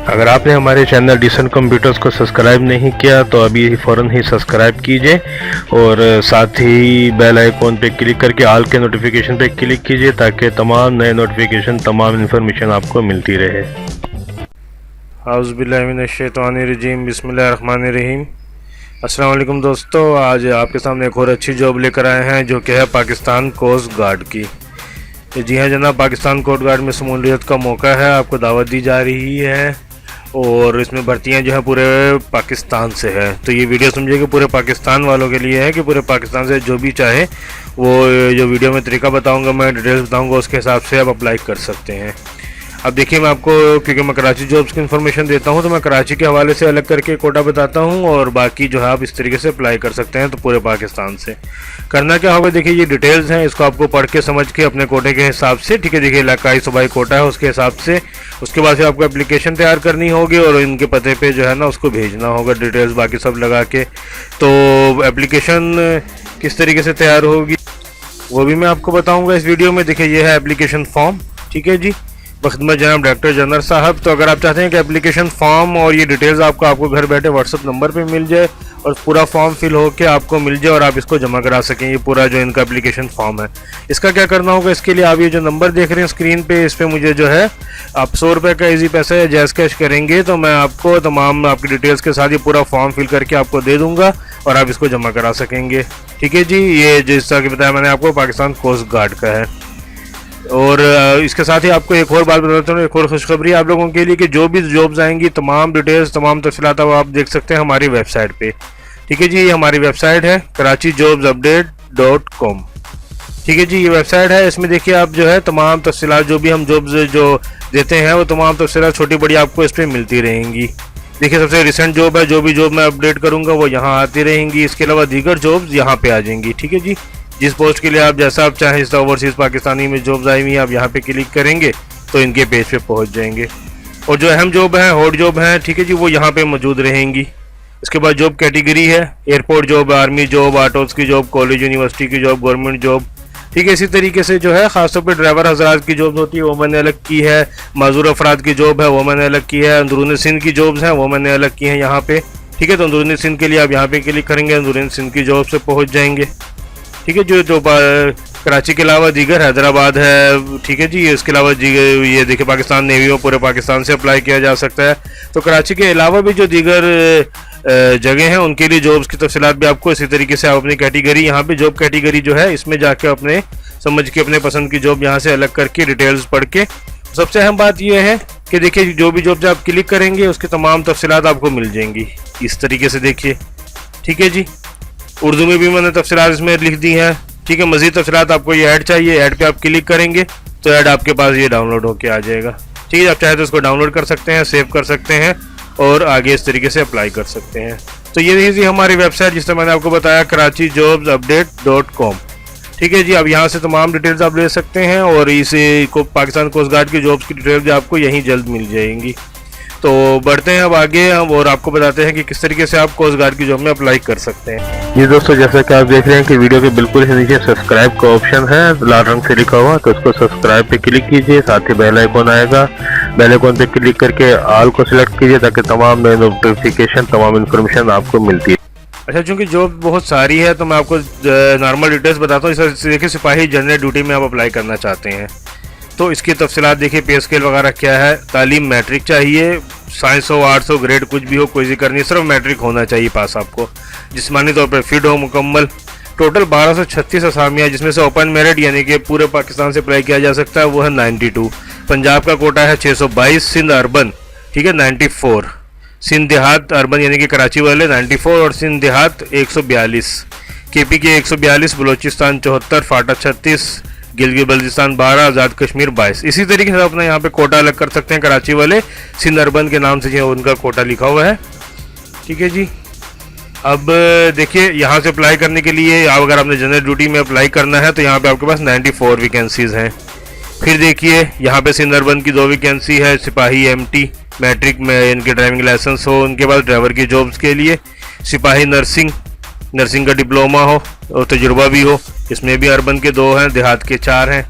अगर आपने हमारे चैनल डिसेंट कंप्यूटर्स को सब्सक्राइब नहीं किया तो अभी फ़ौरन ही सब्सक्राइब कीजिए और साथ ही बेल आइकॉन पे क्लिक करके ऑल के नोटिफिकेशन पे क्लिक कीजिए ताकि तमाम नए नोटिफिकेशन तमाम इन्फॉर्मेशन आपको मिलती रहे। औज़ुबिल्लाहिमिनश्शैतानिर्रजीम बिस्मिल्लाहिर्रहमानिर्रहीम। अस्सलाम वालेकुम दोस्तों, आज आपके सामने एक और अच्छी जॉब लेकर आए हैं जो कि है पाकिस्तान कोस्ट गार्ड की। जी हाँ जनाब, पाकिस्तान कोस्ट गार्ड में शमूलियत का मौका है, आपको दावत दी जा रही है और इसमें भर्तियां जो है पूरे पाकिस्तान से है। तो ये वीडियो समझिए कि पूरे पाकिस्तान वालों के लिए है कि पूरे पाकिस्तान से जो भी चाहे वो जो वीडियो में तरीका बताऊंगा, मैं डिटेल्स बताऊंगा, उसके हिसाब से आप अप्लाई कर सकते हैं। अब देखिए, मैं आपको क्योंकि मैं कराची जॉब्स की इन्फॉर्मेशन देता हूं तो मैं कराची के हवाले से अलग करके कोटा बताता हूं और बाकी जो है आप इस तरीके से अप्लाई कर सकते हैं। तो पूरे पाकिस्तान से करना क्या होगा, देखिए ये डिटेल्स हैं, इसको आपको पढ़ के समझ के अपने कोटे के हिसाब से, ठीक है, देखिए इलाकाई सूबाई कोटा है उसके हिसाब से, उसके बाद से आपको एप्लीकेशन तैयार करनी होगी और इनके पते पे जो है ना उसको भेजना होगा, डिटेल्स बाकी सब लगा के। तो एप्लीकेशन किस तरीके से तैयार होगी वो भी मैं आपको बताऊँगा इस वीडियो में। देखिए ये है एप्लीकेशन फॉर्म, ठीक है जी, बखदमत जनाब डायरेक्टर जनरल साहब। तो अगर आप चाहते हैं कि एप्लीकेशन फॉर्म और ये डिटेल्स आपको घर बैठे व्हाट्सअप नंबर पे मिल जाए और पूरा फॉर्म फिल होके आपको मिल जाए और आप इसको जमा करा सकें, ये पूरा जो इनका एप्लीकेशन फॉर्म है, इसका क्या करना होगा, इसके लिए आप ये जो नंबर देख रहे हैं स्क्रीन पे, इस पर मुझे जो है आप 100 रुपये का इजी पैसा या जैज़ कैश करेंगे तो मैं आपको तमाम आपकी डिटेल्स के साथ ये पूरा फॉर्म फिल करके आपको दे दूँगा और आप इसको जमा करा सकेंगे। ठीक है जी, ये जिस तरह की बताया मैंने आपको पाकिस्तान कोस्ट गार्ड का है। और इसके साथ ही आपको एक और बात बताता हूँ, एक और खुशखबरी आप लोगों के लिए कि जो भी जॉब्स आएंगी तमाम डिटेल्स तमाम तफसीलात आप देख सकते हैं हमारी वेबसाइट पे। ठीक है जी, ये हमारी वेबसाइट है karachijobsupdate.com। ठीक है जी, ये वेबसाइट है, इसमें देखिए आप जो है तमाम तफसीलात जो भी हम जॉब्स जो देते हैं वो तमाम तफसीलात छोटी बड़ी आपको इस पर मिलती रहेंगी। देखिए सबसे रिसेंट जॉब है, जो भी जॉब मैं अपडेट करूँगा वो यहाँ आती रहेंगी, इसके अलावा दीगर जॉब्स यहाँ पे आ जाएंगी। ठीक है जी, जिस पोस्ट के लिए आप जैसा आप चाहें, इस ओवरसीज़ पाकिस्तानी में जॉब्स आई हुई हैं, आप यहाँ पे क्लिक करेंगे तो इनके पेज पे पहुँच जाएंगे और जो अहम जॉब है, हॉट जॉब है, ठीक है जी, वो यहाँ पे मौजूद रहेंगी। इसके बाद जॉब कैटेगरी है, airport job, army job, autos की जॉब, कॉलेज यूनिवर्सिटी की जॉब, गवर्नमेंट जॉब। ठीक है, इसी तरीके से जो है ख़ासतौर पर ड्राइवर हजरात की जॉब होती है वो मैंने अलग की है, माजूर अफराद की जॉब है वो मैंने अलग की है, अंदरून सिंध की जॉब्स हैं वो मैंने अलग की हैं यहाँ पे। ठीक है, तो अंदरून सिंध के लिए आप यहाँ पे क्लिक करेंगे, अंदरून सिंध की जॉब से पहुँच जाएंगे। ठीक है, जो कराची के अलावा दीगर हैदराबाद है, ठीक है जी, इसके अलावा ये देखिए पाकिस्तान नेवी में पूरे पाकिस्तान से अप्लाई किया जा सकता है। तो कराची के अलावा भी जो दीगर जगह हैं उनके लिए जॉब्स की तफसीलात भी आपको इसी तरीके से आप अपनी कैटेगरी, यहाँ पे जॉब कैटेगरी जो है इसमें जाके अपने समझ के अपने पसंद की जॉब यहाँ से अलग करके डिटेल्स पढ़ के। सबसे अहम बात यह है कि देखिए जो भी जॉब आप क्लिक करेंगे उसकी तमाम तफसीलात आपको मिल जाएंगी इस तरीके से, देखिए। ठीक है जी, उर्दू में भी मैंने तफसीलात इसमें लिख दी हैं। ठीक है, मज़ीद तफसीलात आपको ये ऐड चाहिए, ऐड पे आप क्लिक करेंगे तो ऐड आपके पास ये डाउनलोड होके आ जाएगा। ठीक है, आप चाहे तो इसको डाउनलोड कर सकते हैं, सेव कर सकते हैं और आगे इस तरीके से अप्लाई कर सकते हैं। तो ये थी हमारी वेबसाइट जिससे मैंने आपको बताया karachijobsupdate.com। ठीक है जी, अब यहाँ से तमाम डिटेल्स आप ले सकते हैं और इसे को पाकिस्तान कोस्ट गार्ड की जॉब्स की डिटेल्स भी आपको यहीं जल्द मिल जाएंगी। तो बढ़ते हैं अब आगे हम और आपको बताते हैं कि किस तरीके से आप कोस्ट गार्ड की जॉब में अप्लाई कर सकते हैं। ये दोस्तों, जैसा कि आप देख रहे हैं कि वीडियो के बिल्कुल ही नीचे सब्सक्राइब का ऑप्शन है, लाल रंग से लिखा हुआ, तो उसको सब्सक्राइब पे क्लिक कीजिए, साथ ही बेल आइकॉन आएगा, बेल आइकॉन पे क्लिक करके ऑल को सिलेक्ट कीजिए ताकि तमाम नए नोटिफिकेशन तमाम इन्फॉर्मेशन आपको मिलती है। अच्छा, चूँकि जॉब बहुत सारी है तो मैं आपको नॉर्मल डिटेल्स बताता हूँ। इस देखिए सिपाही जनरल ड्यूटी में आप अप्लाई करना चाहते हैं तो इसकी तफसीलात देखिए, पे स्केल वगैरह क्या है, तालीम मैट्रिक चाहिए, साइंस हो, आर्ट्स हो, ग्रेड कुछ भी हो, कोई जिक्र नहीं, सिर्फ मैट्रिक होना चाहिए पास आपको, जिस्मानी तौर पर फिट हो मुकम्मल। टोटल 1236 असामियाँ जिसमें से ओपन मेरिट यानी कि पूरे पाकिस्तान से अप्लाई किया जा सकता है वो है 92। पंजाब का कोटा है 622, सिंध अर्बन, ठीक है, 94, सिंध देहात अर्बन यानी कि कराची वाले 94 और सिंध देहात 142, KP के 142, बलोचिस्तान 74, फाटा 36, गिलगित बल्तिस्तान 12, आज़ाद कश्मीर 22। इसी तरीके से अपना यहाँ पे कोटा अलग कर सकते हैं, कराची वाले सिंध अर्बन के नाम से जो उनका कोटा लिखा हुआ है। ठीक है जी, अब देखिए यहाँ से अप्लाई करने के लिए अगर आपने जनरल ड्यूटी में अप्लाई करना है तो यहाँ पे आपके पास 94 वैकेंसीज हैं। फिर देखिए यहाँ पे सिंध अर्बन की 2 वैकेंसी है, सिपाही MT मैट्रिक में इनके ड्राइविंग लाइसेंस हो, उनके बाद ड्राइवर की जॉब्स के लिए, सिपाही नर्सिंग का डिप्लोमा हो और तजुर्बा भी हो, इसमें भी अर्बन के 2 हैं, देहात के 4 हैं।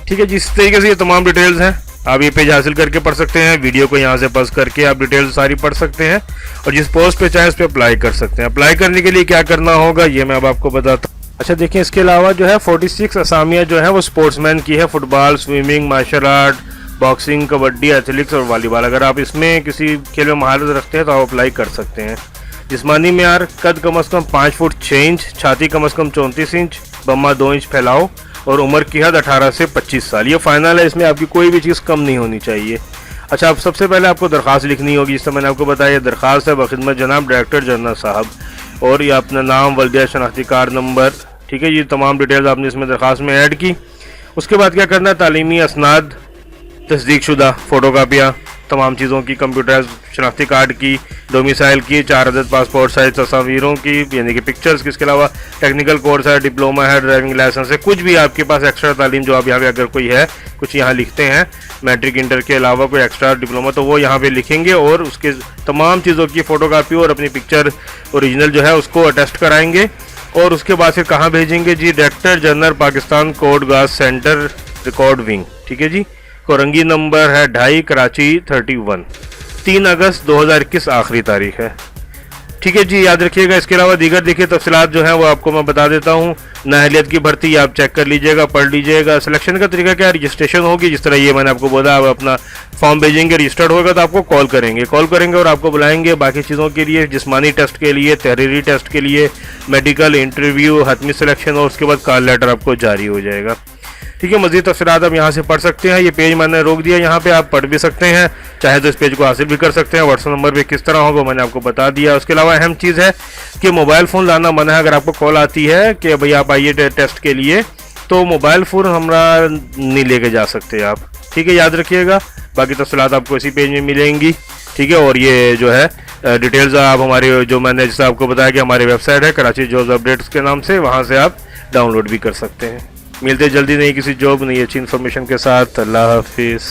ठीक है, जिस तरीके से ये तमाम डिटेल्स हैं आप ये पेज हासिल करके पढ़ सकते हैं। वीडियो को यहाँ से पॉज करके आप डिटेल्स सारी पढ़ सकते हैं और जिस पोस्ट पे चाहे उस पर अप्लाई कर सकते हैं। अप्लाई करने के लिए क्या करना होगा ये मैं अब आपको बताता हूँ। अच्छा देखिए, इसके अलावा जो है 46 असामियाँ जो है वो स्पोर्ट्समैन की है। Football, swimming, martial art, boxing, kabaddi, athletics और वॉलीबॉल। अगर आप इसमें किसी खेल में महारत रखते हैं तो आप अप्लाई कर सकते हैं। जिस्मानी म्यार, कद कम से कम 5 फुट 6 इंच, छाती कम से कम 34 इंच, बम्मा 2 इंच फैलाओ और उम्र की हद 18 से 25 साल। ये फाइनल है, इसमें आपकी कोई भी चीज़ कम नहीं होनी चाहिए। अच्छा, अब सबसे पहले आपको दरख्वास्त लिखनी होगी। जिस तरह मैंने आपको बताया, दरख्वास्त है बखिदमत जनाब डायरेक्टर जनरल साहब, और ये अपना नाम, वल्दिया शनाख्ती कार्ड नंबर, ठीक है, ये तमाम डिटेल्स आपने इसमें दरख्वास्त में ऐड की। उसके बाद क्या करना है, तालीमी असनाद, तस्दीक शुदा फ़ोटोकापियाँ तमाम चीज़ों की, कंप्यूटर शनाख्ती कार्ड की, डोमिसाइल की, 4 अदद पासपोर्ट साइज तस्वीरों की यानी कि पिक्चर्स की। इसके अलावा टेक्निकल कोर्स है, डिप्लोमा है, ड्राइविंग लाइसेंस है, कुछ भी आपके पास एक्स्ट्रा तालीम जो आप यहाँ पे अगर कोई है, कुछ यहाँ लिखते हैं मैट्रिक इंटर के अलावा कोई एक्स्ट्रा डिप्लोमा, तो वो यहाँ पे लिखेंगे और उसके तमाम चीज़ों की फ़ोटोकापी और अपनी पिक्चर ओरिजिनल जो है उसको अटेस्ट कराएंगे। और उसके बाद फिर कहाँ भेजेंगे जी, director general Pakistan coast guard centre record wing, ठीक है जी, कोरंगी नंबर है 2.5 कराची 31, 3 अगस्त 2021 आखिरी तारीख है, ठीक है जी, याद रखिएगा। इसके अलावा दीगर देखिए तफसीलात जो हैं वो आपको मैं बता देता हूँ। नाअहलियत की भर्ती आप चेक कर लीजिएगा, पढ़ लीजिएगा। सिलेक्शन का तरीका क्या है, रजिस्ट्रेशन होगी, जिस तरह ये मैंने आपको बोला, आप अपना फॉर्म भेजेंगे, रजिस्टर्ड होगा तो आपको कॉल करेंगे और आपको बुलाएंगे बाकी चीज़ों के लिए, जिस्मानी टेस्ट के लिए, तहरीरी टेस्ट के लिए, मेडिकल इंटरव्यू, हतमी सिलेक्शन, और उसके बाद कॉल लेटर आपको जारी हो जाएगा, ठीक है। मज़ीद तफसीलात आप यहाँ से पढ़ सकते हैं। ये पेज मैंने रोक दिया, यहाँ पे आप पढ़ भी सकते हैं, चाहे तो इस पेज को हासिल भी कर सकते हैं। व्हाट्सएप नंबर पे किस तरह होगा मैंने आपको बता दिया। उसके अलावा अहम चीज़ है कि मोबाइल फ़ोन लाना मना है। अगर आपको कॉल आती है कि भाई आप आइए टेस्ट के लिए, तो मोबाइल फ़ोन हमारा नहीं लेके जा सकते आप, ठीक है, याद रखिएगा। बाकी तफसीलात आपको इसी पेज में मिलेंगी, ठीक है। और ये जो है डिटेल्स आप हमारे, जो मैंने जैसे आपको बताया कि हमारी वेबसाइट है कराची जॉब्स अपडेट्स के नाम से, वहाँ से आप डाउनलोड भी कर सकते हैं। मिलते जल्दी नई किसी जॉब, नई अच्छी इन्फॉर्मेशन के साथ। अल्लाह हाफिज़।